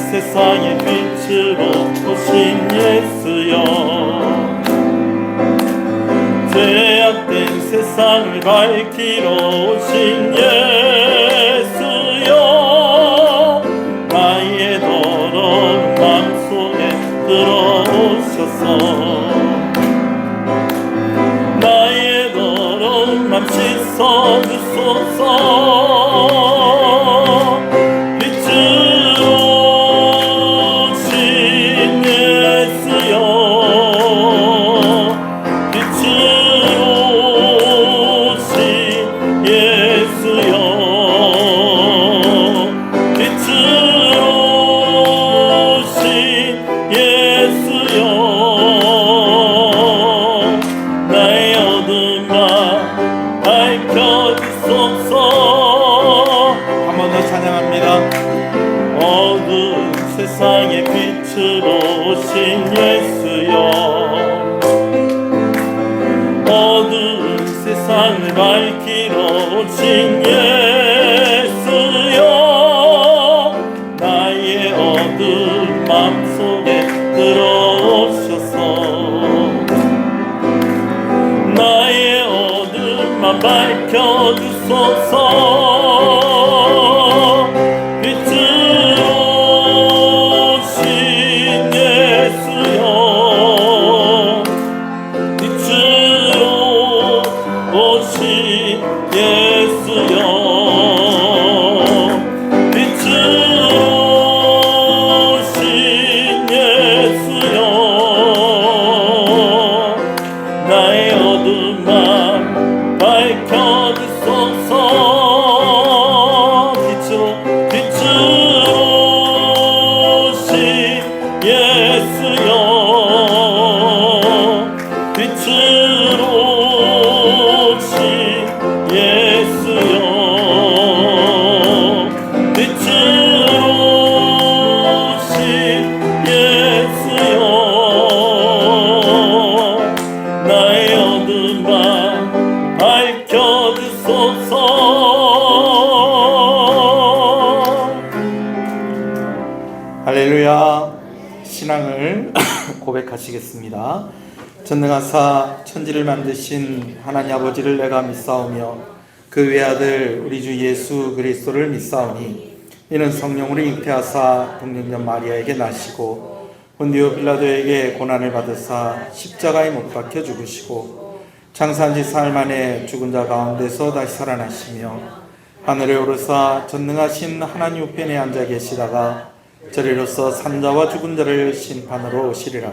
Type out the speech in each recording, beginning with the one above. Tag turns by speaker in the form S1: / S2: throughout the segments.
S1: 세상의 빛으로 오신 예수여, 죄악된 세상을 밝히러 오신 예수여, 나의 더러운 맘속에 들어오셔서 나의 더러운 맘 씻어주소서. 세상의 빛으로 오신 예수여, 어두운 세상을 밝히러 오신 예수여, 나의 어두운 맘속에 들어오셔서 나의 어두운 맘 밝혀주소서.
S2: 할렐루야. 신앙을 고백하시겠습니다. 전능하사 천지를 만드신 하나님 아버지를 내가 믿사오며 그 외아들 우리 주 예수 그리스도를 믿사오니 이는 성령으로 잉태하사 동정녀 마리아에게 나시고 본디오 빌라도에게 고난을 받으사 십자가에 못 박혀 죽으시고 장사한 지 사흘 만에 죽은 자 가운데서 다시 살아나시며 하늘에 오르사 전능하신 하나님 우편에 앉아 계시다가 저리로서 산자와 죽은 자를 심판으로 오시리라.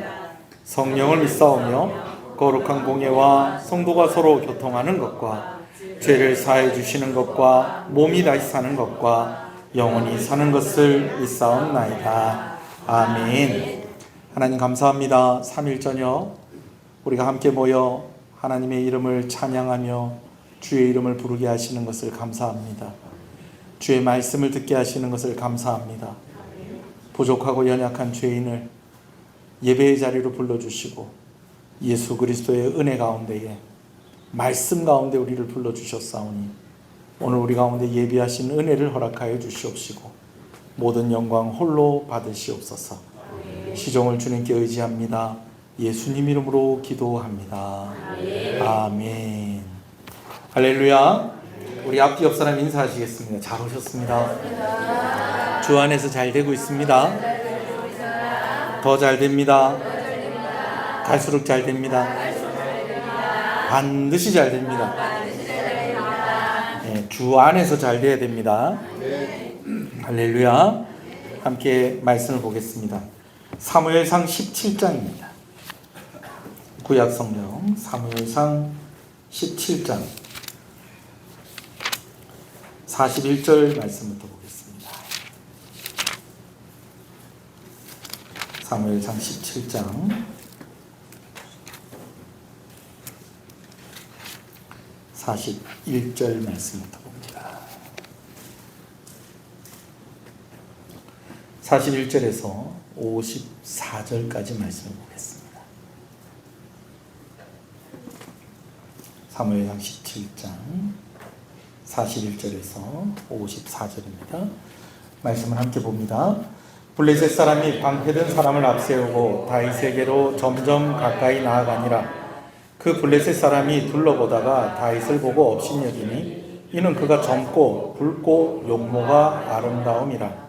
S2: 성령을 믿사오며 거룩한 공예와 성도가 서로 교통하는 것과 죄를 사해 주시는 것과 몸이 다시 사는 것과 영원히 사는 것을 믿사옵나이다. 아멘. 하나님 감사합니다. 3일 저녁 우리가 함께 모여 하나님의 이름을 찬양하며 주의 이름을 부르게 하시는 것을 감사합니다. 주의 말씀을 듣게 하시는 것을 감사합니다. 부족하고 연약한 죄인을 예배의 자리로 불러주시고 예수 그리스도의 은혜 가운데에 말씀 가운데 우리를 불러주셨사오니 오늘 우리 가운데 예비하신 은혜를 허락하여 주시옵시고 모든 영광 홀로 받으시옵소서. 시종을 주님께 의지합니다. 예수님 이름으로 기도합니다. 아멘. 할렐루야. 우리 앞뒤 옆 사람 인사하시겠습니다. 잘 오셨습니다. 주 안에서 잘 되고 있습니다. 더 잘 됩니다. 갈수록 잘 됩니다. 반드시 잘 됩니다. 네, 주 안에서 잘 돼야 됩니다. 할렐루야. 함께 말씀을 보겠습니다. 사무엘상 17장입니다. 구약성경 사무엘상 17장 41절 말씀부터 보겠습니다. 사무엘상 17장 41절 말씀부터 봅니다. 41절에서 54절까지 말씀을 보겠습니다. 사무엘상 17장 41절에서 54절입니다. 말씀을 함께 봅니다. 블레셋 사람이 방패든 사람을 앞세우고 다윗에게로 점점 가까이 나아가니라. 그 블레셋 사람이 둘러보다가 다윗을 보고 업신여기니 이는 그가 젊고 붉고 용모가 아름다움이라.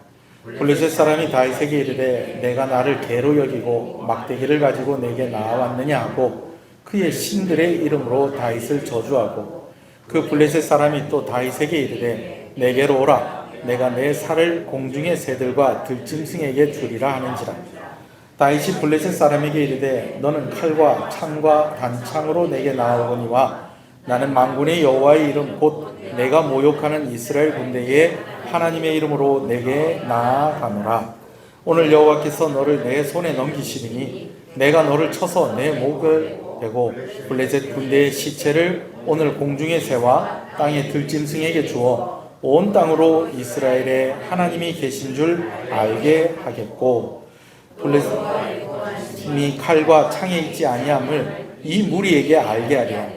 S2: 블레셋 사람이 다윗에게 이르되 내가 나를 개로 여기고 막대기를 가지고 내게 나아왔느냐 하고 그의 신들의 이름으로 다윗을 저주하고 그 블레셋 사람이 또 다윗에게 이르되 내게로 오라. 내가 내 살을 공중의 새들과 들짐승에게 주리라 하는지라. 다윗이 블레셋 사람에게 이르되 너는 칼과 창과 단창으로 내게 나아오거니와 나는 만군의 여호와의 이름 곧 내가 모욕하는 이스라엘 군대의 하나님의 이름으로 내게 나아가노라. 오늘 여호와께서 너를 내 손에 넘기시리니 내가 너를 쳐서 내 목을 베고 블레셋 군대의 시체를 오늘 공중의 새와 땅의 들짐승에게 주어 온 땅으로 이스라엘의 하나님이 계신 줄 알게 하겠고 블레셋이 칼과 창에 있지 아니함을 이 무리에게 알게 하리라.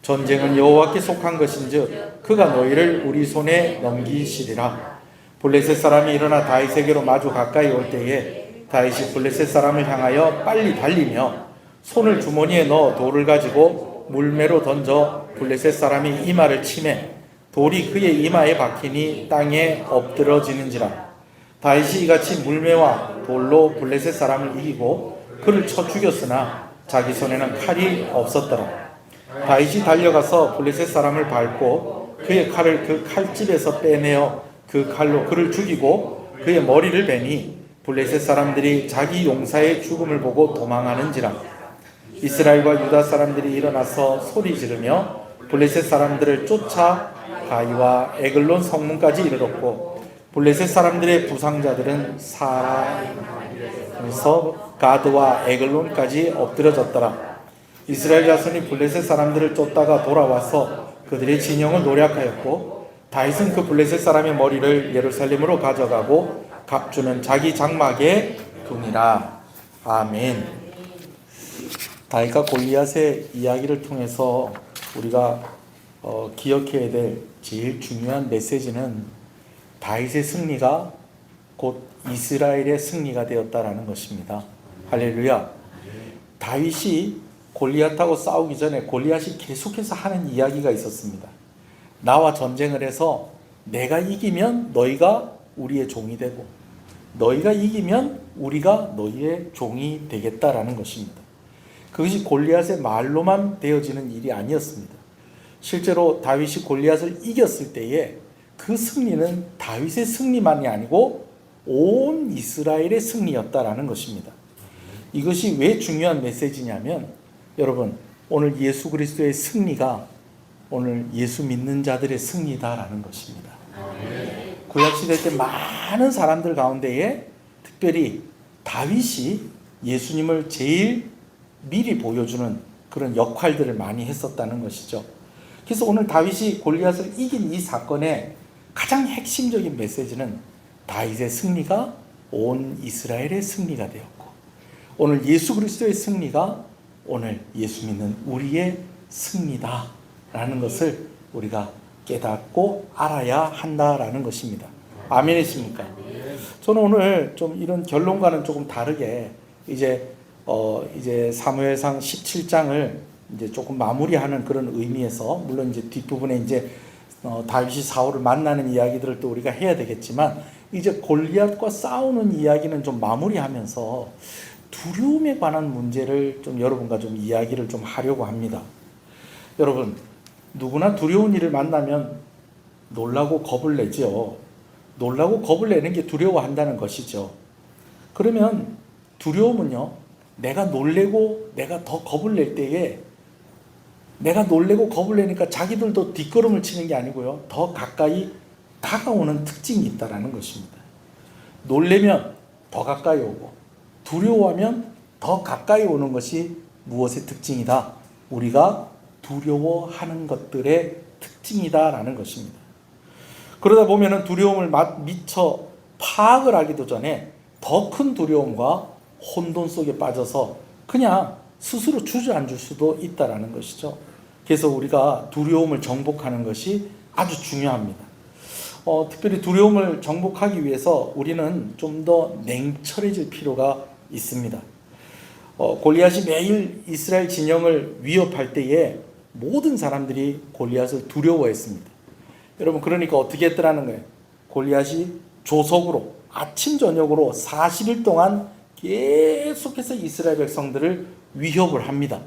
S2: 전쟁은 여호와께 속한 것인즉 그가 너희를 우리 손에 넘기시리라. 블레셋 사람이 일어나 다윗에게로 마주 가까이 올 때에 다윗이 블레셋 사람을 향하여 빨리 달리며 손을 주머니에 넣어 돌을 가지고 물매로 던져 블레셋 사람이 이마를 치매 돌이 그의 이마에 박히니 땅에 엎드러지는지라. 다윗이 이같이 물매와 돌로 블레셋 사람을 이기고 그를 쳐 죽였으나 자기 손에는 칼이 없었더라. 다윗이 달려가서 블레셋 사람을 밟고 그의 칼을 그 칼집에서 빼내어 그 칼로 그를 죽이고 그의 머리를 베니 블레셋 사람들이 자기 용사의 죽음을 보고 도망하는지라. 이스라엘과 유다 사람들이 일어나서 소리 지르며 블레셋 사람들을 쫓아 가이와 에글론 성문까지 이르렀고 블레셋 사람들의 부상자들은 사라에서 가드와 에글론까지 엎드려졌더라. 이스라엘 자손이 블레셋 사람들을 쫓다가 돌아와서 그들의 진영을 노략하였고 다윗은 그 블레셋 사람의 머리를 예루살렘으로 가져가고 갑주는 자기 장막에 두니라. 아멘. 다윗과 골리앗의 이야기를 통해서 우리가 기억해야 될 제일 중요한 메시지는 다윗의 승리가 곧 이스라엘의 승리가 되었다라는 것입니다. 할렐루야. 다윗이 골리앗하고 싸우기 전에 골리앗이 계속해서 하는 이야기가 있었습니다. 나와 전쟁을 해서 내가 이기면 너희가 우리의 종이 되고 너희가 이기면 우리가 너희의 종이 되겠다라는 것입니다. 그것이 골리앗의 말로만 되어지는 일이 아니었습니다. 실제로 다윗이 골리앗을 이겼을 때에 그 승리는 다윗의 승리만이 아니고 온 이스라엘의 승리였다라는 것입니다. 이것이 왜 중요한 메시지냐면 여러분 오늘 예수 그리스도의 승리가 오늘 예수 믿는 자들의 승리다라는 것입니다. 구약시대 때 많은 사람들 가운데에 특별히 다윗이 예수님을 제일 미리 보여주는 그런 역할들을 많이 했었다는 것이죠. 그래서 오늘 다윗이 골리앗을 이긴 이 사건의 가장 핵심적인 메시지는 다윗의 승리가 온 이스라엘의 승리가 되었고 오늘 예수 그리스도의 승리가 오늘 예수 믿는 우리의 승리다라는 것을 우리가 깨닫고 알아야 한다라는 것입니다. 아멘이십니까? 저는 오늘 좀 이런 결론과는 조금 다르게 이제 사무엘상 17장을 이제 조금 마무리하는 그런 의미에서 물론 이제 뒷부분에 이제 다윗이 사울을 만나는 이야기들을 또 우리가 해야 되겠지만 이제 골리앗과 싸우는 이야기는 좀 마무리하면서 두려움에 관한 문제를 좀 여러분과 좀 이야기를 좀 하려고 합니다. 여러분 누구나 두려운 일을 만나면 놀라고 겁을 내죠. 놀라고 겁을 내는 게 두려워한다는 것이죠. 그러면 두려움은요, 내가 놀래고 내가 더 겁을 낼 때에 내가 놀래고 겁을 내니까 자기들도 뒷걸음을 치는 게 아니고요, 더 가까이 다가오는 특징이 있다는 것입니다. 놀래면 더 가까이 오고 두려워하면 더 가까이 오는 것이 무엇의 특징이다? 우리가 두려워하는 것들의 특징이다라는 것입니다. 그러다 보면은 두려움을 미처 파악을 하기도 전에 더 큰 두려움과 혼돈 속에 빠져서 그냥 스스로 주저앉을 수도 있다라는 것이죠. 그래서 우리가 두려움을 정복하는 것이 아주 중요합니다. 특별히 두려움을 정복하기 위해서 우리는 좀 더 냉철해질 필요가 있습니다. 골리앗이 매일 이스라엘 진영을 위협할 때에 모든 사람들이 골리앗을 두려워했습니다. 여러분, 그러니까 어떻게 했더라는 거예요? 골리앗이 조석으로 아침 저녁으로 40일 동안 계속해서 이스라엘 백성들을 위협을 합니다.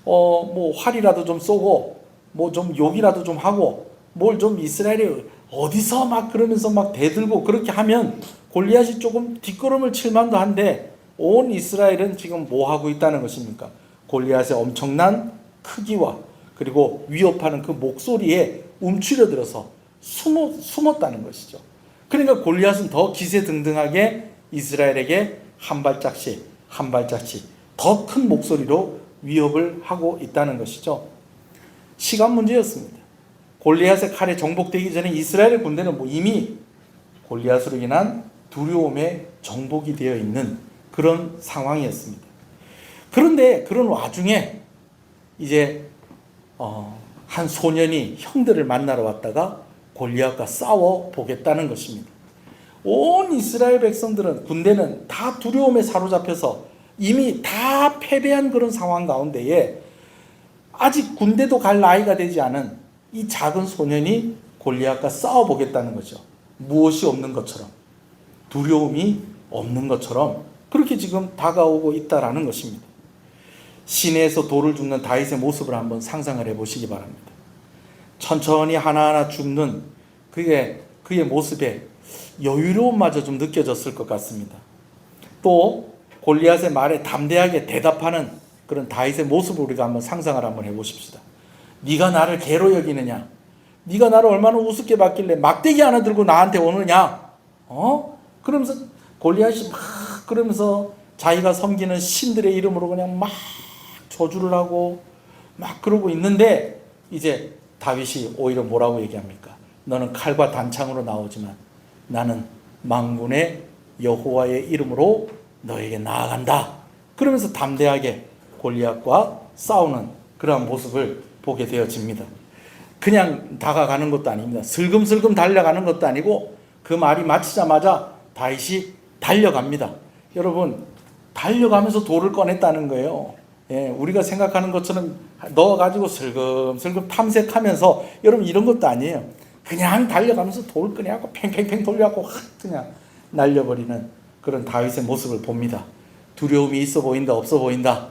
S2: 뭐 활이라도 좀 쏘고 뭐 좀 욕이라도 좀 하고 뭘 좀 이스라엘이 어디서 막 그러면서 막 대들고 그렇게 하면 골리앗이 조금 뒷걸음을 칠 만도 한데 온 이스라엘은 지금 뭐 하고 있다는 것입니까? 골리앗의 엄청난 크기와 그리고 위협하는 그 목소리에 움츠려들어서 숨었다는 것이죠. 그러니까 골리앗은 더 기세등등하게 이스라엘에게 한 발짝씩 한 발짝씩 더 큰 목소리로 위협을 하고 있다는 것이죠. 시간 문제였습니다. 골리앗의 칼에 정복되기 전에 이스라엘의 군대는 이미 골리앗으로 인한 두려움에 정복이 되어 있는 그런 상황이었습니다. 그런데 그런 와중에 이제 한 소년이 형들을 만나러 왔다가 골리앗과 싸워 보겠다는 것입니다. 온 이스라엘 백성들은 군대는 다 두려움에 사로잡혀서 이미 다 패배한 그런 상황 가운데에 아직 군대도 갈 나이가 되지 않은 이 작은 소년이 골리앗과 싸워 보겠다는 거죠. 무엇이 없는 것처럼, 두려움이 없는 것처럼 그렇게 지금 다가오고 있다라는 것입니다. 시내에서 돌을 줍는 다윗의 모습을 한번 상상을 해보시기 바랍니다. 천천히 하나하나 줍는 그의 모습에 여유로움마저 좀 느껴졌을 것 같습니다. 또 골리앗의 말에 담대하게 대답하는 그런 다윗의 모습을 우리가 한번 상상을 한번 해보십시다. 네가 나를 개로 여기느냐? 네가 나를 얼마나 우습게 봤길래 막대기 하나 들고 나한테 오느냐? 그러면서 골리앗이 막 그러면서 자기가 섬기는 신들의 이름으로 그냥 막 저주를 하고 막 그러고 있는데 이제 다윗이 오히려 뭐라고 얘기합니까? 너는 칼과 단창으로 나오지만 나는 만군의 여호와의 이름으로 너에게 나아간다. 그러면서 담대하게 골리앗과 싸우는 그러한 모습을 보게 되어집니다. 그냥 다가가는 것도 아닙니다. 슬금슬금 달려가는 것도 아니고 그 말이 마치자마자 다윗이 달려갑니다. 여러분, 달려가면서 돌을 꺼냈다는 거예요. 우리가 생각하는 것처럼 넣어가지고 슬금슬금 탐색하면서 여러분 이런 것도 아니에요. 그냥 달려가면서 돌을 꺼내갖고 팽팽팽 돌려갖고 그냥 날려버리는 그런 다윗의 모습을 봅니다. 두려움이 있어 보인다, 없어 보인다?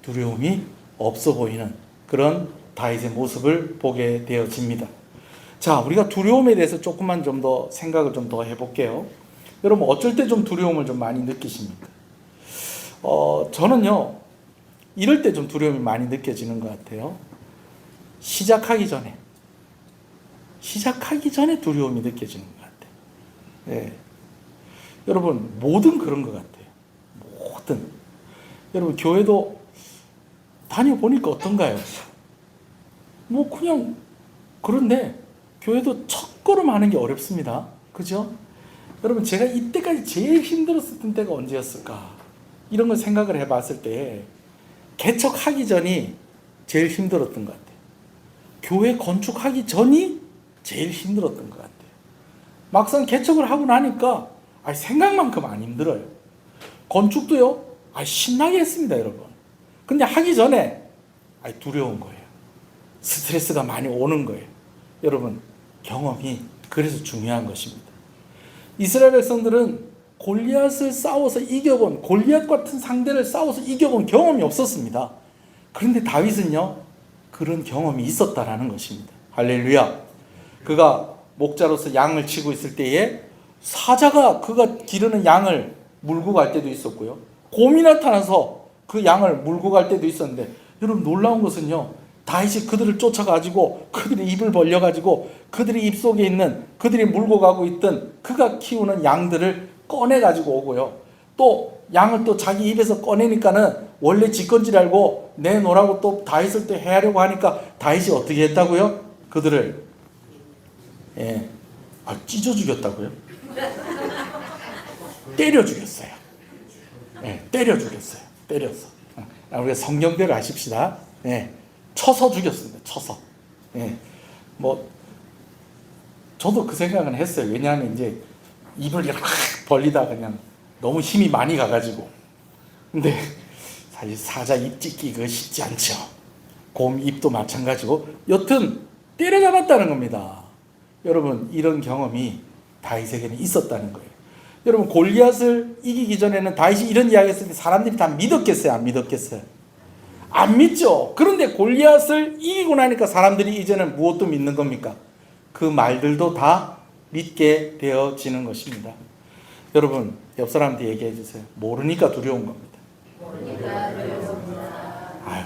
S2: 두려움이 없어 보이는 그런 다윗의 모습을 보게 되어집니다. 자, 우리가 두려움에 대해서 조금만 좀 더 생각을 좀 더 해볼게요. 여러분, 어쩔 때 좀 두려움을 좀 많이 느끼십니까? 저는요, 이럴 때 좀 두려움이 많이 느껴지는 것 같아요. 시작하기 전에 두려움이 느껴지는 것 같아요. 여러분, 뭐든 그런 것 같아요. 뭐든. 여러분, 교회도 다녀보니까 어떤가요? 그냥 그런데 교회도 첫걸음 하는 게 어렵습니다. 그죠? 여러분, 제가 이때까지 제일 힘들었을 때가 언제였을까? 이런 걸 생각을 해봤을 때 개척하기 전이 제일 힘들었던 것 같아요. 교회 건축하기 전이 제일 힘들었던 것 같아요. 막상 개척을 하고 나니까 생각만큼 안 힘들어요. 건축도요, 신나게 했습니다, 여러분. 근데 하기 전에 두려운 거예요. 스트레스가 많이 오는 거예요. 여러분, 경험이 그래서 중요한 것입니다. 이스라엘 백성들은 골리앗을 싸워서 이겨본, 골리앗 같은 상대를 싸워서 이겨본 경험이 없었습니다. 그런데 다윗은요, 그런 경험이 있었다라는 것입니다. 할렐루야. 그가 목자로서 양을 치고 있을 때에 사자가 그가 기르는 양을 물고 갈 때도 있었고요. 곰이 나타나서 그 양을 물고 갈 때도 있었는데, 여러분 놀라운 것은요, 다윗이 그들을 쫓아가지고 그들의 입을 벌려가지고 그들의 입속에 있는 그들이 물고 가고 있던 그가 키우는 양들을 꺼내가지고 오고요. 또 양을 또 자기 입에서 꺼내니까는 원래 지 건줄 알고 내놓으라고 또 다윗을 또 해하려고 하니까 다윗이 어떻게 했다고요? 그들을 찢어 죽였다고요? 때려 죽였어요. 때려 죽였어요. 때려서. 우리가 성경대로 하십시다. 쳐서 죽였습니다. 쳐서. 뭐 저도 그 생각은 했어요. 왜냐하면 이제 입을 이렇게 벌리다 그냥 너무 힘이 많이 가가지고. 근데 사실 사자 입 찢기 그거 쉽지 않죠. 곰 입도 마찬가지고. 여튼 때려잡았다는 겁니다. 여러분 이런 경험이 다윗에게는 있었다는 거예요. 여러분 골리앗을 이기기 전에는 다윗이 이런 이야기 했을 때 사람들이 다 믿었겠어요? 안 믿었겠어요? 안 믿죠. 그런데 골리앗을 이기고 나니까 사람들이 이제는 무엇도 믿는 겁니까? 그 말들도 다 믿게 되어지는 것입니다. 여러분 옆 사람한테 얘기해 주세요. 모르니까 두려운 겁니다. 아유,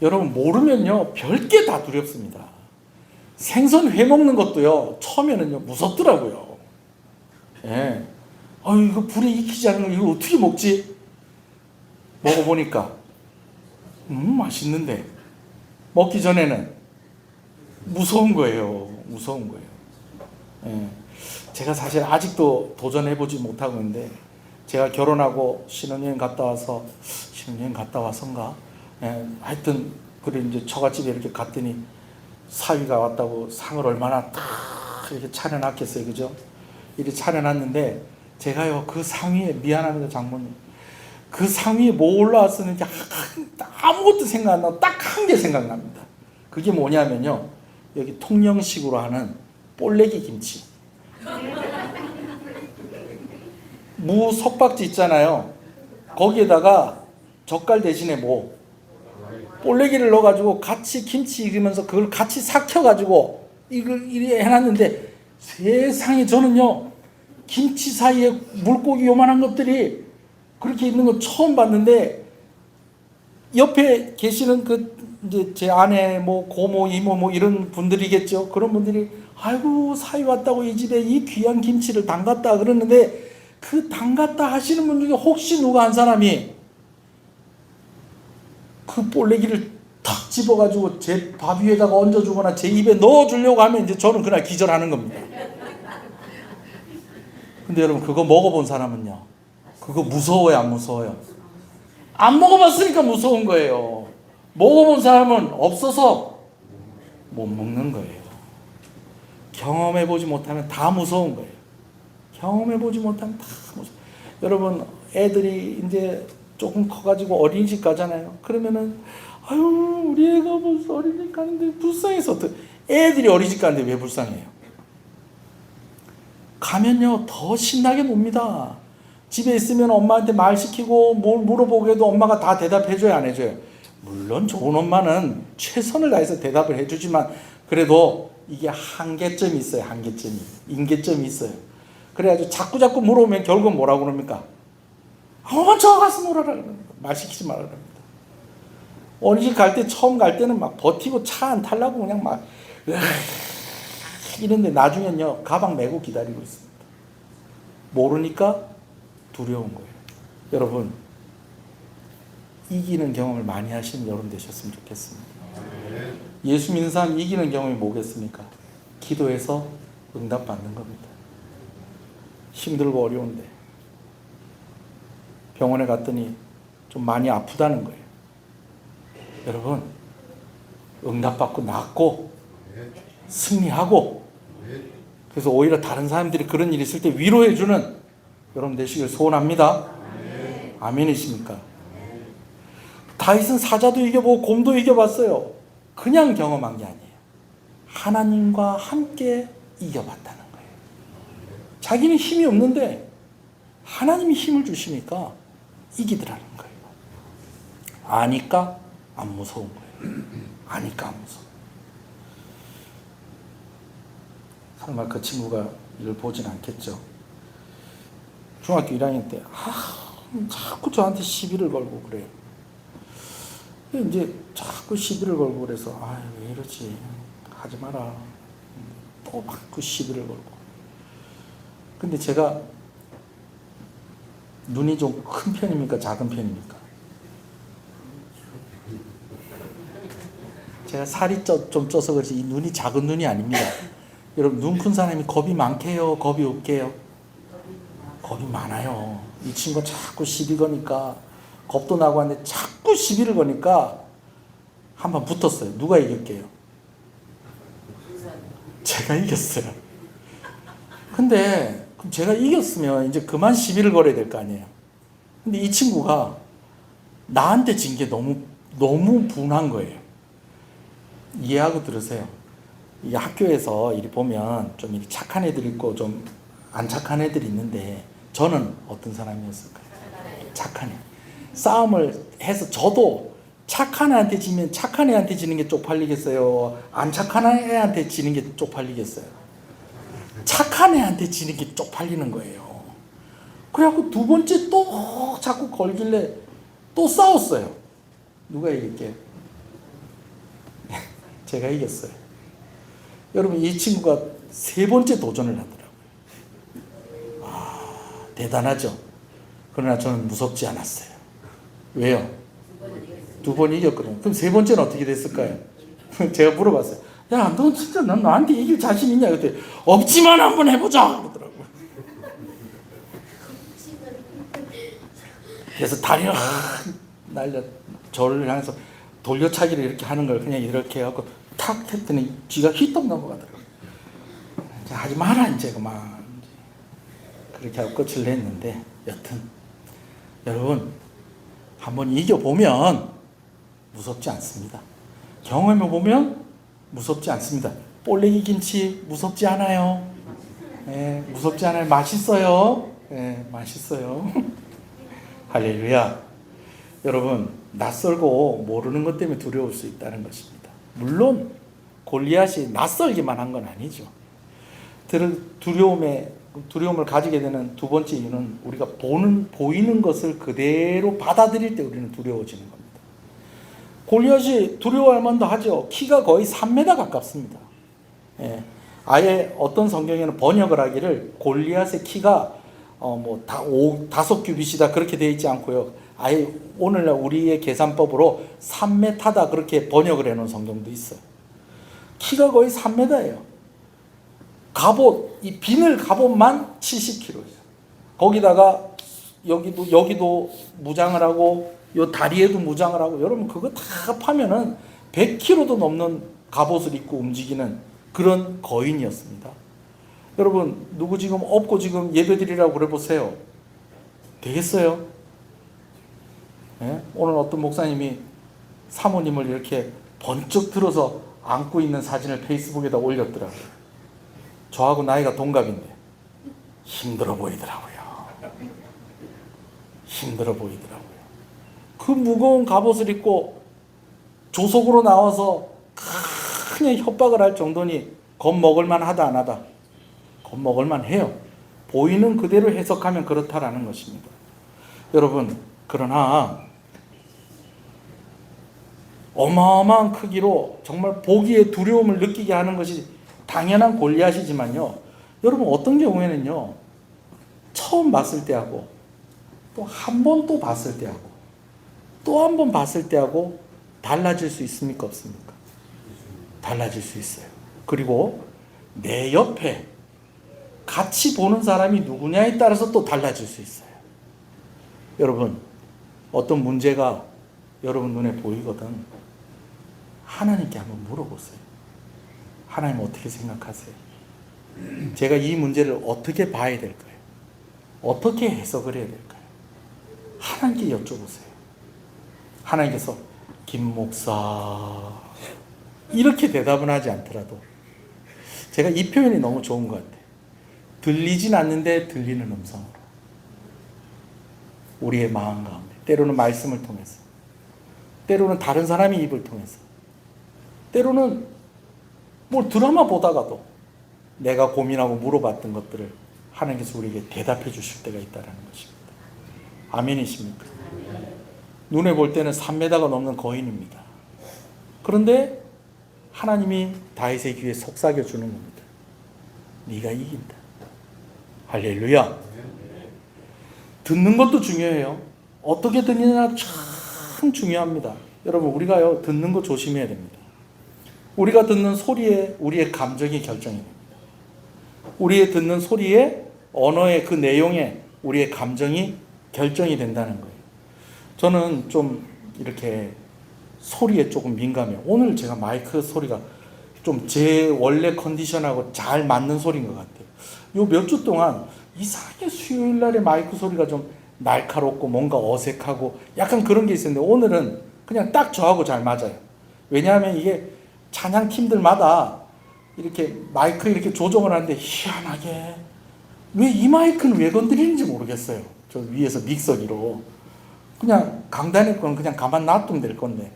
S2: 여러분 모르면요 별게 다 두렵습니다. 생선 회 먹는 것도요 처음에는요 무섭더라고요. 이거 불에 익히지 않은 거 이거 어떻게 먹지? 먹어보니까 맛있는데 먹기 전에는 무서운 거예요. 무서운 거예요. 제가 사실 아직도 도전해보지 못하고 있는데 제가 결혼하고 신혼여행 갔다 와서인가 하여튼 그래 이제 처갓집에 이렇게 갔더니 사위가 왔다고 상을 얼마나 딱 이렇게 차려놨겠어요. 그죠? 이렇게 차려놨는데 제가요 그 상위에 미안합니다 장모님 그 상위에 뭐 올라왔었는지 아무것도 생각 안 나고 딱 한 개 생각납니다. 그게 뭐냐면요 여기 통영식으로 하는 볼래기 김치 무 석박지 있잖아요. 거기에다가 젓갈 대신에 뭐 볼래기를 넣어가지고 같이 김치 익으면서 그걸 같이 삭혀가지고 이걸 이렇게 해놨는데 세상에 저는요 김치 사이에 물고기 요만한 것들이 그렇게 있는 거 처음 봤는데 옆에 계시는 그 이제 제 아내 뭐 고모 이모 뭐 이런 분들이겠죠. 그런 분들이 아이고 사위 왔다고 이 집에 이 귀한 김치를 담갔다 그러는데 그 담갔다 하시는 분 중에 혹시 누가 한 사람이 그 볼래기를 탁 집어가지고 제 밥 위에다가 얹어주거나 제 입에 넣어주려고 하면 이제 저는 그날 기절하는 겁니다. 근데 여러분 그거 먹어본 사람은요 그거 무서워요 안 무서워요? 안 먹어봤으니까 무서운 거예요. 먹어본 사람은 없어서 못 먹는 거예요. 경험해보지 못하면 다 무서운 거예요. 경험해보지 못하면 다 무서워. 여러분 애들이 이제 조금 커가지고 어린이집 가잖아요. 그러면은 아유 우리 애가 벌써 어린이집 가는데 불쌍해서 애들이 어린이집 가는데 왜 불쌍해요? 가면요 더 신나게 놉니다. 집에 있으면 엄마한테 말 시키고 뭘 물어보게 해도 엄마가 다 대답해줘요 안 해줘요? 물론 좋은 엄마는 최선을 다해서 대답을 해주지만 그래도 이게 한계점이 있어요. 한계점이 인계점이 있어요. 그래가지고 자꾸 물어보면 결국 뭐라고 그럽니까? 엄마 저 가서 물어라 그럽니다. 말 시키지 말라 그럽니다. 어린이집 갈 때 처음 갈 때는 막 버티고 차 안 타려고 그냥 막 이런데 나중엔요 가방 메고 기다리고 있습니다. 모르니까 두려운 거예요. 여러분 이기는 경험을 많이 하시는 여러분 되셨으면 좋겠습니다. 예수 믿는 사람 이기는 경험이 뭐겠습니까? 기도해서 응답받는 겁니다. 힘들고 어려운데 병원에 갔더니 좀 많이 아프다는 거예요. 여러분 응답받고 낫고 승리하고 그래서 오히려 다른 사람들이 그런 일이 있을 때 위로해주는 여러분 되시길 소원합니다. 아멘이십니까? 다윗은 사자도 이겨보고 곰도 이겨봤어요. 그냥 경험한 게 아니에요. 하나님과 함께 이겨봤다는 거예요. 자기는 힘이 없는데 하나님이 힘을 주시니까 이기더라는 거예요. 아니까 안 무서운 거예요. 아니까 안 무서워. 설마 그 친구가 이걸 보진 않겠죠. 중학교 1학년 때 자꾸 저한테 시비를 걸고 그래요. 이제 자꾸 시비를 걸고 그래서 왜 이러지 하지 마라 또 막 그 시비를 걸고. 근데 제가 눈이 좀 큰 편입니까? 작은 편입니까? 제가 살이 좀 쪄서 그렇지 이 눈이 작은 눈이 아닙니다. 여러분 눈 큰 사람이 겁이 많게요? 겁이 없게요? 겁이 많아요. 이 친구가 자꾸 시비 거니까 겁도 나고 하는데 자꾸 시비를 거니까 한번 붙었어요. 누가 이겼게요? 제가 이겼어요. 근데 그럼 제가 이겼으면 이제 그만 시비를 걸어야 될 거 아니에요. 근데 이 친구가 나한테 진 게 너무 분한 거예요. 이해하고 들으세요. 이 학교에서 이리 보면 좀 이리 착한 애들 있고 좀 안 착한 애들이 있는데 저는 어떤 사람이었을까요? 착한 애. 싸움을 해서 저도 착한 애한테 지면 착한 애한테 지는 게 쪽팔리겠어요? 안 착한 애한테 지는 게 쪽팔리겠어요? 착한 애한테 지는 게 쪽팔리는 거예요. 그래갖고 두 번째 또 자꾸 걸길래 또 싸웠어요. 누가 이길게요? 제가 이겼어요. 여러분 이 친구가 세 번째 도전을 하더라고요. 대단하죠. 그러나 저는 무섭지 않았어요. 왜요? 두 번 이겼거든요. 그럼 세 번째는 어떻게 됐을까요? 제가 물어봤어요. 야, 너 진짜 넌 나한테 이길 자신 있냐? 그때 없지만 한번 해보자 그러더라고요. 그래서 다리를 날려 저를 향해서 돌려차기를 이렇게 하는 걸 그냥 이렇게 해갖고 탁 했더니 쥐가 휘떡 넘어가더라고요. 하지 마라 이제 그만. 그렇게 하고 끝을 냈는데 여튼 여러분 한번 이겨보면 무섭지 않습니다. 경험해보면 무섭지 않습니다. 볼레기 김치 무섭지 않아요. 네, 무섭지 않아요. 맛있어요. 네, 맛있어요. 할렐루야. 여러분 낯설고 모르는 것 때문에 두려울 수 있다는 것입니다. 물론 골리앗이 낯설기만 한 건 아니죠. 두려움을 가지게 되는 두 번째 이유는 우리가 보이는 것을 그대로 받아들일 때 우리는 두려워지는 겁니다. 골리앗이 두려워할 만도 하죠. 키가 거의 3m 가깝습니다. 예, 아예 어떤 성경에는 번역을 하기를 골리앗의 키가 다섯 규빗이다 그렇게 되어 있지 않고요. 아예 오늘날 우리의 계산법으로 3m다 그렇게 번역을 해놓은 성경도 있어요. 키가 거의 3m예요. 갑옷, 이 비늘 갑옷만 70kg예요. 거기다가 여기도 무장을 하고 요 다리에도 무장을 하고 여러분 그거 다 합하면은 100kg도 넘는 갑옷을 입고 움직이는 그런 거인이었습니다. 여러분 누구 지금 업고 지금 예배드리라고 그래 보세요. 되겠어요? 네? 오늘 어떤 목사님이 사모님을 이렇게 번쩍 들어서 안고 있는 사진을 페이스북에다 올렸더라고요. 저하고 나이가 동갑인데 힘들어 보이더라고요. 힘들어 보이더라고요. 그 무거운 갑옷을 입고 조속으로 나와서 그냥 협박을 할 정도니 겁먹을만 하다 안 하다? 겁먹을만 해요. 보이는 그대로 해석하면 그렇다라는 것입니다. 여러분 그러나 어마어마한 크기로 정말 보기에 두려움을 느끼게 하는 것이 당연한 골리앗이지만요. 여러분 어떤 경우에는요. 처음 봤을 때하고 또 한 번 또 봤을 때하고 또 한 번 봤을 때하고 달라질 수 있습니까? 없습니까? 달라질 수 있어요. 그리고 내 옆에 같이 보는 사람이 누구냐에 따라서 또 달라질 수 있어요. 여러분 어떤 문제가 여러분 눈에 보이거든 하나님께 한번 물어보세요. 하나님 어떻게 생각하세요? 제가 이 문제를 어떻게 봐야 될까요? 어떻게 해석을 해야 될까요? 하나님께 여쭤보세요. 하나님께서 김 목사 이렇게 대답은 하지 않더라도 제가 이 표현이 너무 좋은 것 같아요. 들리진 않는데 들리는 음성으로 우리의 마음 가운데 때로는 말씀을 통해서 때로는 다른 사람의 입을 통해서 때로는 뭘 드라마 보다가도 내가 고민하고 물어봤던 것들을 하나님께서 우리에게 대답해 주실 때가 있다는 것입니다. 아멘이십니까? 눈에 볼 때는 3m가 넘는 거인입니다. 그런데 하나님이 다윗의 귀에 속삭여 주는 겁니다. 네가 이긴다. 할렐루야. 듣는 것도 중요해요. 어떻게 듣느냐 참 중요합니다. 여러분, 우리가요, 듣는 거 조심해야 됩니다. 우리가 듣는 소리에 우리의 감정이 결정이 됩니다. 우리의 듣는 소리에, 언어의 그 내용에 우리의 감정이 결정이 된다는 거예요. 저는 좀 이렇게 소리에 조금 민감해요. 오늘 제가 마이크 소리가 좀 제 원래 컨디션하고 잘 맞는 소리인 것 같아요. 요 몇 주 동안 이상하게 수요일 날에 마이크 소리가 좀 날카롭고 뭔가 어색하고 약간 그런 게 있었는데, 오늘은 그냥 딱 저하고 잘 맞아요. 왜냐하면 이게 찬양 팀들마다 이렇게 마이크 이렇게 조정을 하는데, 희한하게 왜 이 마이크는 왜 건드리는지 모르겠어요. 저 위에서 믹서기로 그냥 강단의 거는 그냥 가만 놔두면 될 건데,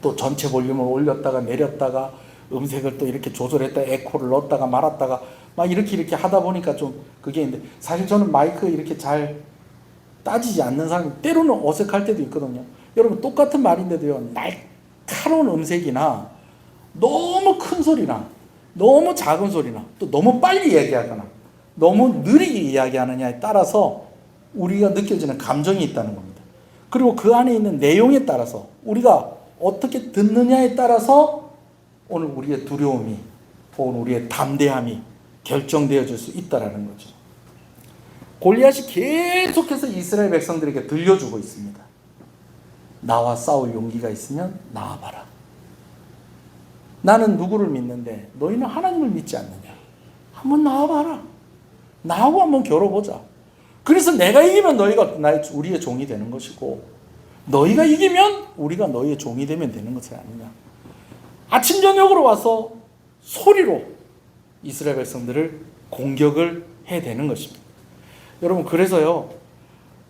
S2: 또 전체 볼륨을 올렸다가 내렸다가 음색을 또 이렇게 조절했다 에코를 넣었다가 말았다가 막 이렇게 하다 보니까 좀 그게 있는데, 사실 저는 마이크 이렇게 잘 따지지 않는 사람이 때로는 어색할 때도 있거든요. 여러분, 똑같은 말인데도요, 날카로운 음색이나 너무 큰 소리나 너무 작은 소리나 또 너무 빨리 이야기하거나 너무 느리게 이야기하느냐에 따라서 우리가 느껴지는 감정이 있다는 겁니다. 그리고 그 안에 있는 내용에 따라서 우리가 어떻게 듣느냐에 따라서 오늘 우리의 두려움이 혹은 우리의 담대함이 결정되어질 수 있다는 거죠. 골리앗이 계속해서 이스라엘 백성들에게 들려주고 있습니다. 나와 싸울 용기가 있으면 나와봐라. 나는 누구를 믿는데 너희는 하나님을 믿지 않느냐. 한번 나와봐라. 나하고 한번 겨뤄보자. 그래서 내가 이기면 너희가 우리의 종이 되는 것이고, 너희가 이기면 우리가 너희의 종이 되면 되는 것이 아니냐. 아침 저녁으로 와서 소리로 이스라엘 백성들을 공격을 해대는 것입니다. 여러분, 그래서요,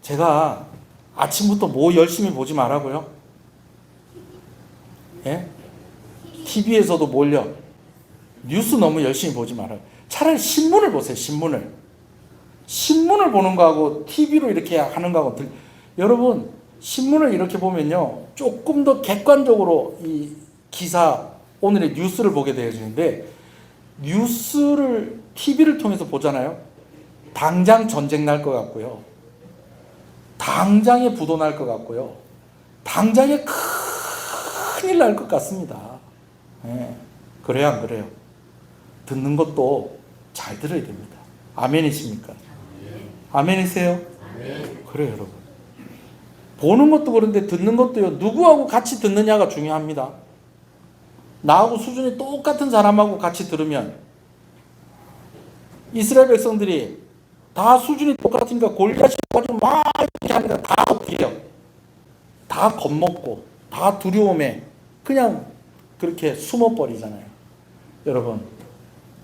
S2: 제가 아침부터 뭐 열심히 보지 말라고요. 예? TV에서도 몰려 뉴스 너무 열심히 보지 말아요. 차라리 신문을 보세요. 신문을 보는 거하고 TV로 이렇게 하는 거하고 여러분, 신문을 이렇게 보면요, 조금 더 객관적으로 이 기사, 오늘의 뉴스를 보게 되어지는데, 뉴스를 TV를 통해서 보잖아요. 당장 전쟁 날 것 같고요, 당장에 부도 날 것 같고요, 당장에 큰일 날 것 같습니다. 네. 그래요, 안 그래요? 듣는 것도 잘 들어야 됩니다. 아멘이십니까? 아멘이세요? 그래요, 여러분. 보는 것도 그런데 듣는 것도요, 누구하고 같이 듣느냐가 중요합니다. 나하고 수준이 똑같은 사람하고 같이 들으면, 이스라엘 백성들이 다 수준이 똑같으니까 골리앗이 가지고 막 이렇게 하니까 다 어떻게 해요? 다 겁먹고 다 두려움에 그냥 그렇게 숨어버리잖아요. 여러분,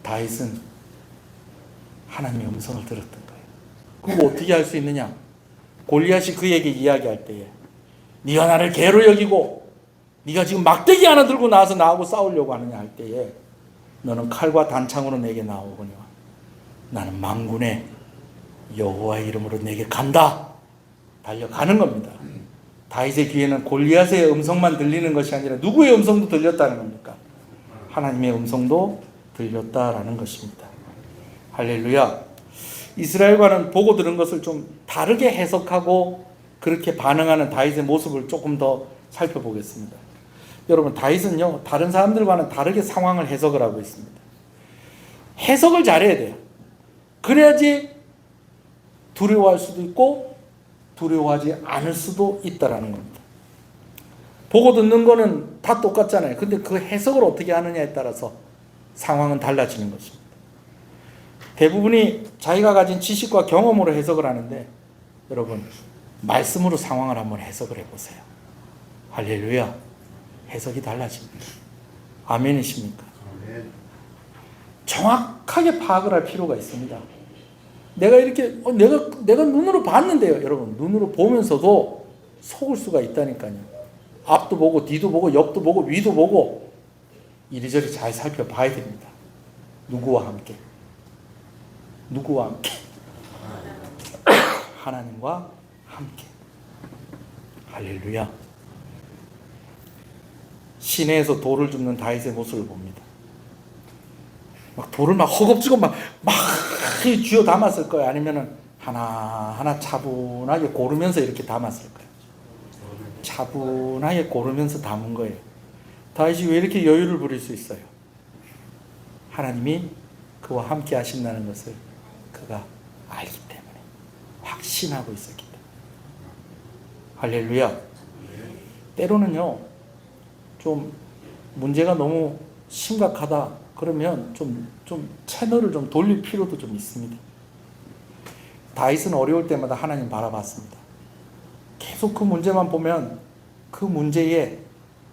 S2: 다윗은 하나님의 음성을 들었던 거예요. 그거 어떻게 할 수 있느냐? 골리앗이 그에게 이야기할 때에, 네가 나를 개로 여기고 네가 지금 막대기 하나 들고 나와서 나하고 싸우려고 하느냐 할 때에, 너는 칼과 단창으로 내게 나오거니와 나는 만군의 여호와의 이름으로 내게 간다. 달려가는 겁니다. 다윗의 귀에는 골리앗의 음성만 들리는 것이 아니라 누구의 음성도 들렸다는 겁니까? 하나님의 음성도 들렸다라는 것입니다. 할렐루야. 이스라엘과는 보고 들은 것을 좀 다르게 해석하고 그렇게 반응하는 다윗의 모습을 조금 더 살펴보겠습니다. 여러분, 다윗은요, 다른 사람들과는 다르게 상황을 해석을 하고 있습니다. 해석을 잘해야 돼요. 그래야지 두려워할 수도 있고 두려워하지 않을 수도 있다라는 겁니다. 보고 듣는 거는 다 똑같잖아요. 근데 그 해석을 어떻게 하느냐에 따라서 상황은 달라지는 것입니다. 대부분이 자기가 가진 지식과 경험으로 해석을 하는데, 여러분, 말씀으로 상황을 한번 해석을 해보세요. 할렐루야. 해석이 달라집니다. 아멘이십니까? 아멘. 정확하게 파악을 할 필요가 있습니다. 내가 이렇게 내가 눈으로 봤는데요, 여러분, 눈으로 보면서도 속을 수가 있다니까요. 앞도 보고 뒤도 보고 옆도 보고 위도 보고 이리저리 잘 살펴봐야 됩니다. 누구와 함께? 누구와 함께? 하나님과 함께. 할렐루야. 시내에서 돌을 줍는 다윗의 모습을 봅니다. 막 돌을 막 허겁지겁 막 쥐어 담았을 거예요. 아니면은 하나하나 차분하게 고르면서 이렇게 담았을 거예요. 차분하게 고르면서 담은 거예요. 다윗이 왜 이렇게 여유를 부릴 수 있어요? 하나님이 그와 함께 하신다는 것을 그가 알기 때문에, 확신하고 있었기 때문에. 할렐루야. 때로는요, 좀 문제가 너무 심각하다 그러면 좀 채널을 좀 돌릴 필요도 좀 있습니다. 다윗은 어려울 때마다 하나님 바라봤습니다. 계속 그 문제만 보면 그 문제에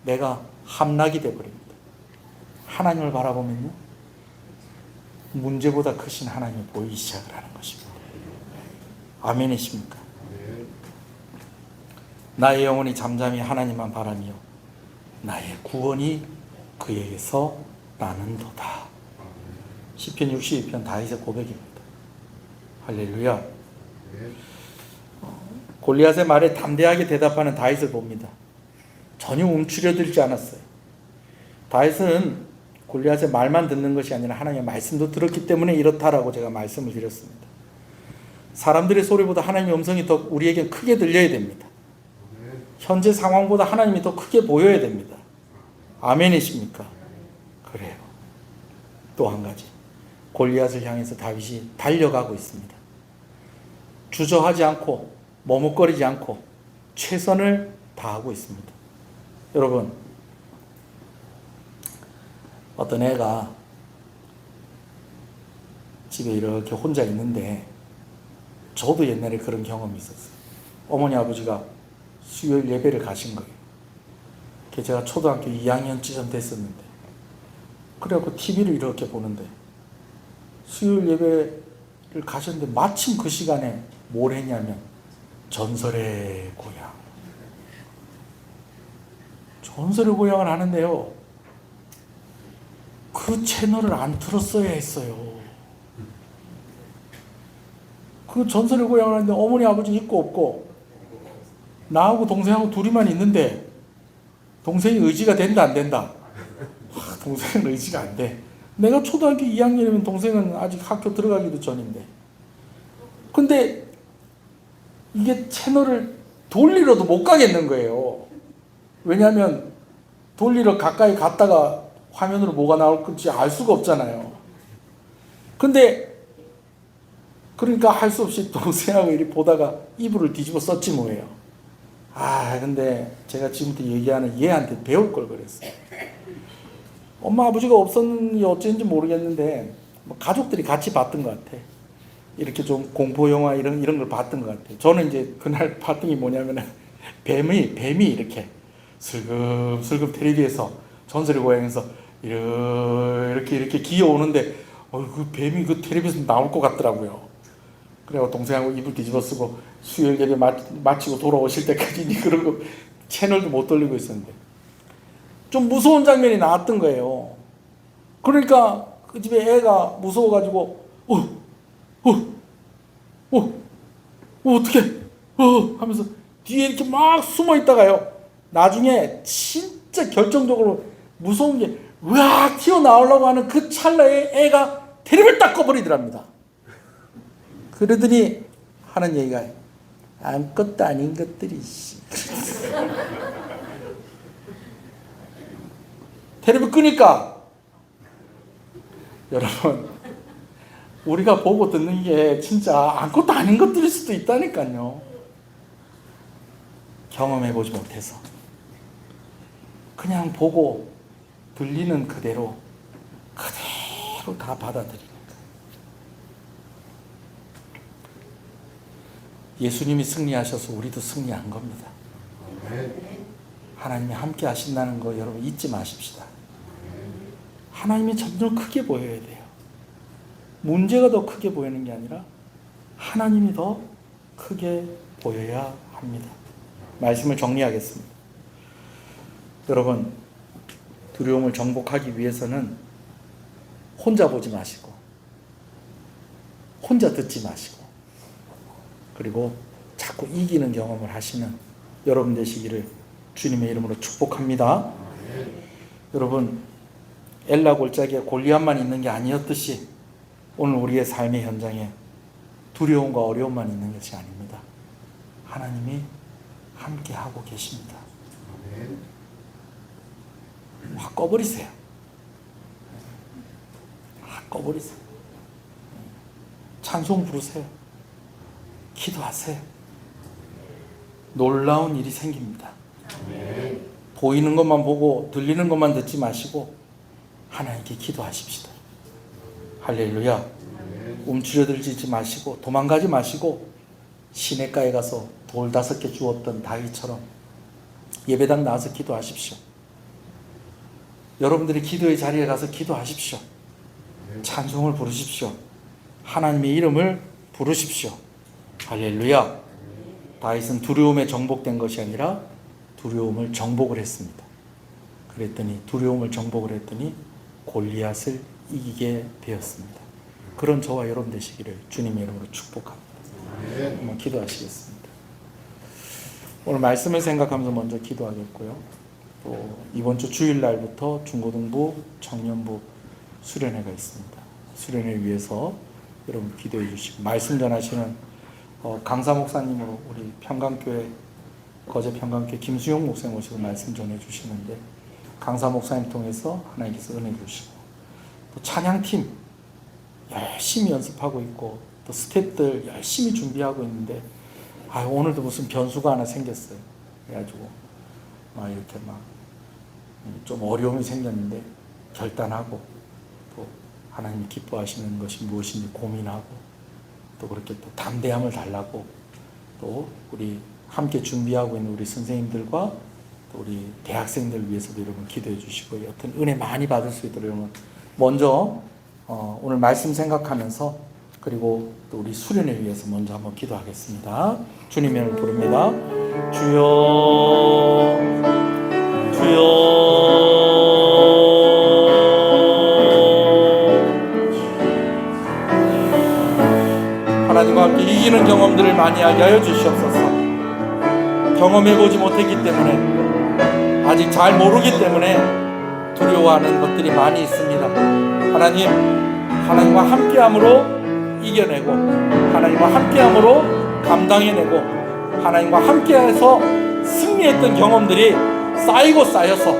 S2: 내가 함락이 되어버립니다. 하나님을 바라보면요, 문제보다 크신 하나님이 보이기 시작을 하는 것입니다. 아멘이십니까? 나의 영혼이 잠잠히 하나님만 바라며 나의 구원이 그에게서 나는도다. 시편 62편 다윗의 고백입니다. 할렐루야. 골리앗의 말에 담대하게 대답하는 다윗을 봅니다. 전혀 움츠려들지 않았어요. 다윗은 골리앗의 말만 듣는 것이 아니라 하나님의 말씀도 들었기 때문에 이렇다라고 제가 말씀을 드렸습니다. 사람들의 소리보다 하나님의 음성이 더 우리에게 크게 들려야 됩니다. 현재 상황보다 하나님이 더 크게 보여야 됩니다. 아멘이십니까? 그래요. 또 한 가지, 골리앗을 향해서 다윗이 달려가고 있습니다. 주저하지 않고 머뭇거리지 않고 최선을 다하고 있습니다. 여러분, 어떤 애가 집에 이렇게 혼자 있는데, 저도 옛날에 그런 경험이 있었어요. 어머니 아버지가 수요일 예배를 가신 거예요. 제가 초등학교 2학년쯤 됐었는데, 그래갖고 TV를 이렇게 보는데 수요일 예배를 가셨는데 마침 그 시간에 뭘 했냐면 전설의 고향. 전설의 고향을 하는데요, 그 채널을 안 틀었어야 했어요. 그 전설의 고향을 하는데 어머니 아버지 있고 없고 나하고 동생하고 둘이만 있는데, 동생이 의지가 된다 안 된다? 동생은 의지가 안 돼. 내가 초등학교 2학년이면 동생은 아직 학교 들어가기도 전인데. 근데 이게 채널을 돌리러도 못 가겠는 거예요. 왜냐하면 돌리러 가까이 갔다가 화면으로 뭐가 나올지 알 수가 없잖아요. 근데 그러니까 할 수 없이 동생하고 이렇게 보다가 이불을 뒤집어 썼지 뭐예요. 근데 제가 지금부터 얘기하는 얘한테 배울 걸 그랬어요. 엄마 아버지가 없었는지 어쩐지 모르겠는데 뭐 가족들이 같이 봤던 것 같아. 이렇게 좀 공포 영화 이런 걸 봤던 것 같아. 저는 이제 그날 봤던 게 뭐냐면은 뱀이 이렇게 슬금슬금 텔레비에서 전설의 고향에서 이렇게 기어오는데 그 뱀이 그 텔레비에서 나올 것 같더라고요. 그래서 동생하고 이불 뒤집어 쓰고 수요일 예배 마치고 돌아오실 때까지 그런 거 채널도 못 돌리고 있었는데 좀 무서운 장면이 나왔던 거예요. 그러니까 그 집에 애가 무서워가지고 어떡해 하면서 뒤에 이렇게 막 숨어 있다가요, 나중에 진짜 결정적으로 무서운 게 으악 튀어나오려고 하는 그 찰나에 애가 테레비를 딱 꺼버리더랍니다. 그러더니 하는 얘기가 아무것도 아닌 것들이 테레비 끄니까, 여러분 우리가 보고 듣는 게 진짜 아무것도 아닌 것들일 수도 있다니까요. 경험해보지 못해서 그냥 보고 들리는 그대로 다 받아들이니까. 예수님이 승리하셔서 우리도 승리한 겁니다. 하나님이 함께 하신다는 거 여러분 잊지 마십시다. 하나님이 점점 크게 보여야 돼요. 문제가 더 크게 보이는 게 아니라 하나님이 더 크게 보여야 합니다. 말씀을 정리하겠습니다. 여러분, 두려움을 정복하기 위해서는 혼자 보지 마시고 혼자 듣지 마시고 그리고 자꾸 이기는 경험을 하시는 여러분 되시기를 주님의 이름으로 축복합니다. 여러분, 엘라 골짜기에 골리앗만 있는 게 아니었듯이 오늘 우리의 삶의 현장에 두려움과 어려움만 있는 것이 아닙니다. 하나님이 함께 하고 계십니다. 확 꺼버리세요. 확 꺼버리세요. 찬송 부르세요. 기도하세요. 놀라운 일이 생깁니다. 보이는 것만 보고 들리는 것만 듣지 마시고 하나님께 기도하십시다. 할렐루야. 움츠러들지 마시고 도망가지 마시고 시냇가에 가서 돌 5개 주웠던 다윗처럼 예배당 나와서 기도하십시오. 여러분들이 기도의 자리에 가서 기도하십시오. 찬송을 부르십시오. 하나님의 이름을 부르십시오. 할렐루야. 다윗은 두려움에 정복된 것이 아니라 두려움을 정복을 했습니다. 그랬더니 두려움을 정복을 했더니 골리앗을 이기게 되었습니다. 그런 저와 여러분 되시기를 주님의 이름으로 축복합니다. 한번 기도하시겠습니다. 오늘 말씀을 생각하면서 먼저 기도하겠고요. 또 이번 주 주일날부터 중고등부, 청년부 수련회가 있습니다. 수련회 위해서 여러분 기도해 주시고 말씀 전하시는 강사 목사님으로 우리 평강교회 거제 평강교회 김수용 목사님 오시고 말씀 전해 주시는데 강사 목사님 통해서 하나님께서 은혜 주시고 또 찬양팀 열심히 연습하고 있고 또 스태프들 열심히 준비하고 있는데 오늘도 무슨 변수가 하나 생겼어요. 그래가지고 이렇게 좀 어려움이 생겼는데 결단하고 또 하나님 기뻐하시는 것이 무엇인지 고민하고 또 그렇게 또 담대함을 달라고 또 우리 함께 준비하고 있는 우리 선생님들과 또 우리 대학생들 위해서도 여러분 기도해 주시고 여튼 은혜 많이 받을 수 있도록 여러분 먼저 오늘 말씀 생각하면서 그리고 또 우리 수련회 위해서 먼저 한번 기도하겠습니다. 주님의 이름을 부릅니다. 주여 주여 하나님과 함께 이기는 경험들을 많이 하게 하여 주시옵소서. 경험해보지 못했기 때문에 아직 잘 모르기 때문에 두려워하는 것들이 많이 있습니다. 하나님과 함께함으로 이겨내고 하나님과 함께함으로 감당해내고 하나님과 함께해서 승리했던 경험들이 쌓이고 쌓여서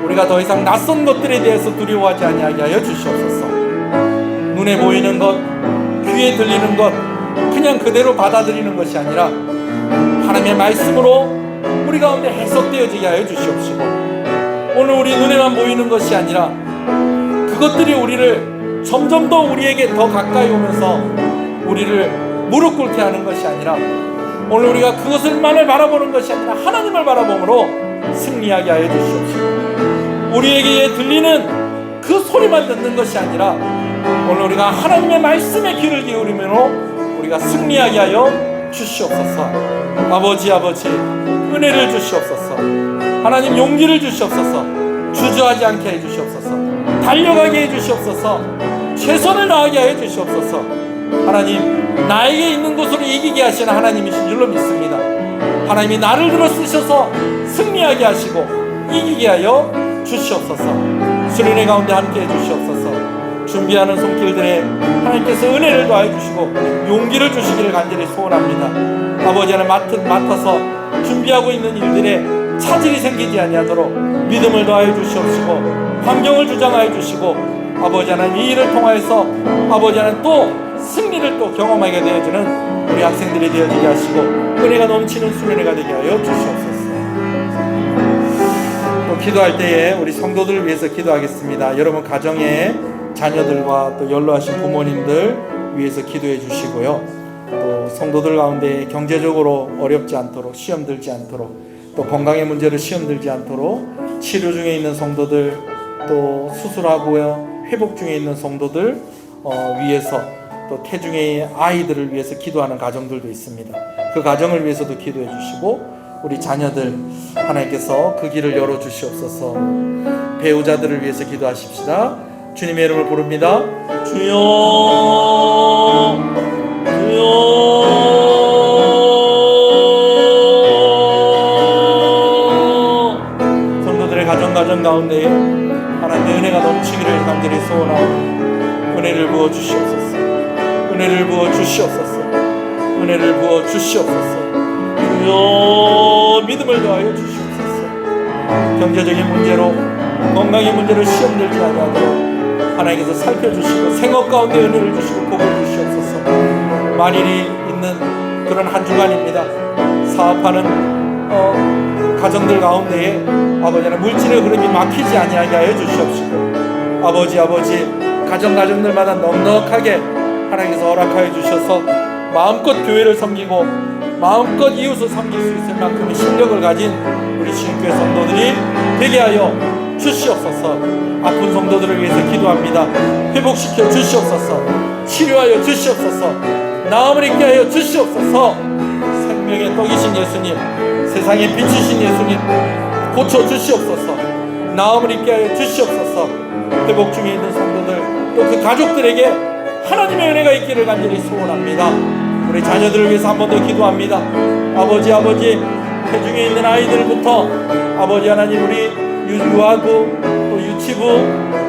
S2: 우리가 더 이상 낯선 것들에 대해서 두려워하지 아니하게 하여 주시옵소서. 눈에 보이는 것, 귀에 들리는 것 그냥 그대로 받아들이는 것이 아니라 하나님의 말씀으로 우리 가운데 해석되어지게 하여 주시옵시고 오늘 우리 눈에만 보이는 것이 아니라 그것들이 우리를 점점 더 우리에게 더 가까이 오면서 우리를 무릎 꿇게 하는 것이 아니라 오늘 우리가 그것을만을 바라보는 것이 아니라 하나님을 바라봄으로 승리하게 하여 주시옵시고 우리에게 들리는 그 소리만 듣는 것이 아니라 오늘 우리가 하나님의 말씀에 귀를 기울이므로 우리가 승리하게 하여 주시옵소서. 아버지 은혜를 주시옵소서. 하나님 용기를 주시옵소서. 주저하지 않게 해 주시옵소서. 달려가게 해 주시옵소서. 최선을 다하게 해 주시옵소서. 하나님 나에게 있는 것으로 이기게 하시는 하나님이신 줄로 믿습니다. 하나님이 나를 들어 쓰셔서 승리하게 하시고 이기게 하여 주시옵소서. 수련회 가운데 함께 해 주시옵소서. 준비하는 손길들에 하나님께서 은혜를 더해 주시고 용기를 주시기를 간절히 소원합니다. 아버지 하나님 맡아서 준비하고 있는 일들에 차질이 생기지 아니하도록 믿음을 더하여 주시옵시고 환경을 주장하여 주시고 아버지 하나님 이 일을 통하여서 아버지 하나님 또 승리를 또 경험하게 되어주는 우리 학생들이 되어지게 하시고 은혜가 넘치는 수련회가 되게 하여 주시옵소서. 또 기도할 때에 우리 성도들을 위해서 기도하겠습니다. 여러분 가정에 자녀들과 또 연로하신 부모님들 위해서 기도해 주시고요. 또 성도들 가운데 경제적으로 어렵지 않도록 시험 들지 않도록 또 건강의 문제로 시험 들지 않도록 치료 중에 있는 성도들 또 수술하고요 회복 중에 있는 성도들 위해서 또 태중의 아이들을 위해서 기도하는 가정들도 있습니다. 그 가정을 위해서도 기도해 주시고 우리 자녀들 하나님께서 그 길을 열어 주시옵소서. 배우자들을 위해서 기도하십시다. 주님의 이름을 부릅니다. 주여 주여 성도들의 가정 가운데 하나님의 은혜가 넘치기를 간절히 소원하오니 은혜를 부어 주시옵소서. 은혜를 부어 주시옵소서. 은혜를 부어 주시옵소서. 주여 믿음을 더하여 주시옵소서. 경제적인 문제로 건강의 문제로 시험 들지 아니하도록 하나님께서 살펴주시고 생업 가운데 은혜를 주시고 복을 주시옵소서. 만일이 있는 그런 한 주간입니다. 사업하는 가정들 가운데에 아버지 하나님 물질의 흐름이 막히지 아니하게 하여 주시옵시고 아버지 가정들마다 넉넉하게 하나님께서 허락하여 주셔서 마음껏 교회를 섬기고 마음껏 이웃을 섬길 수 있을 만큼의 실력을 가진 우리 신교회 성도들이 되게 하여 주시옵소서. 아픈 성도들을 위해서 기도합니다. 회복시켜 주시옵소서. 치료하여 주시옵소서. 나음을 있게 하여 주시옵소서. 생명의 떡이신 예수님, 세상의 빛이신 예수님, 고쳐 주시옵소서. 나음을 있게 하여 주시옵소서. 회복 중에 있는 성도들 또 그 가족들에게 하나님의 은혜가 있기를 간절히 소원합니다. 우리 자녀들을 위해서 한 번 더 기도합니다. 아버지 태중에 있는 아이들부터 아버지 하나님 우리 유아부 또 유치부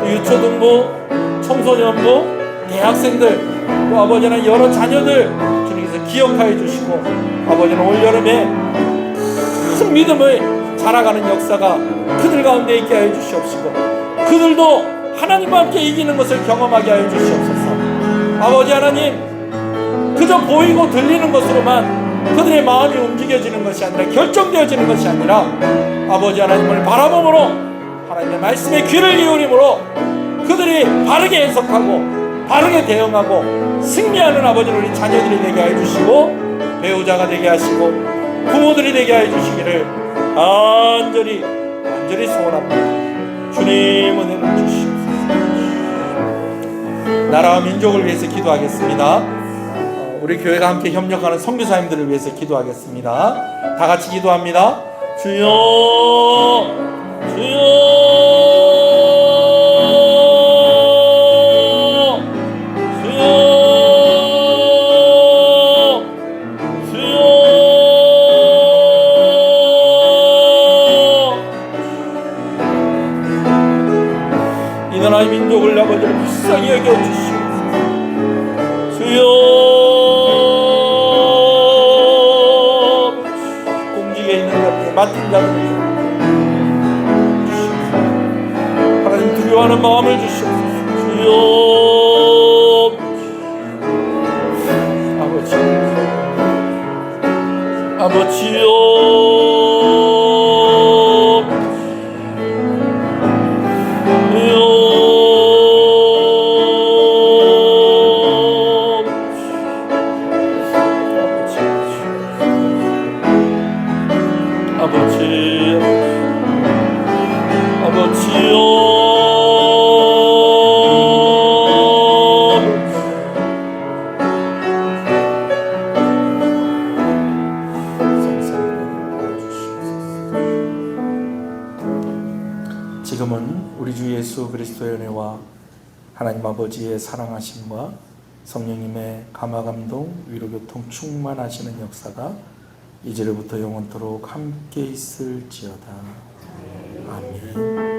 S2: 또 유초등부 청소년부 대학생들 또 아버지 하나님 여러 자녀들 주님께서 기억하여 주시고 아버지는 올여름에 큰 믿음을 자라가는 역사가 그들 가운데 있게 하여 주시옵시고 그들도 하나님과 함께 이기는 것을 경험하게 하여 주시옵소서. 아버지 하나님 그저 보이고 들리는 것으로만 그들의 마음이 움직여지는 것이 아니라 결정되어지는 것이 아니라 아버지 하나님을 바라봄으로 하나님의 말씀에 귀를 기울임으로 그들이 바르게 해석하고 바르게 대응하고 승리하는 아버지를 우리 자녀들이 되게 하여 주시고 배우자가 되게 하시고 부모들이 되게 하여 주시기를 간절히 소원합니다. 주님 은혜를 주시옵소서. 나라와 민족을 위해서 기도하겠습니다. 우리 교회가 함께 협력하는 선교사님들을 위해서 기도하겠습니다. 다 같이 기도합니다.
S1: 주여
S2: 이 나라의 민족을 아버지를 불쌍히 여겨주시옵소서. 주여 공직에 있는 자들 맡은 자들 주시옵소서. 하나님 두려워하는 마음을 주시옵소서. 주여 아버지요 지금은 우리 주 예수 그리스도의 은혜와 하나님 아버지의 사랑하심과 성령님의 감화감동 위로교통 충만하시는 역사가 이제로부터 영원토록 함께 있을지어다. 아멘.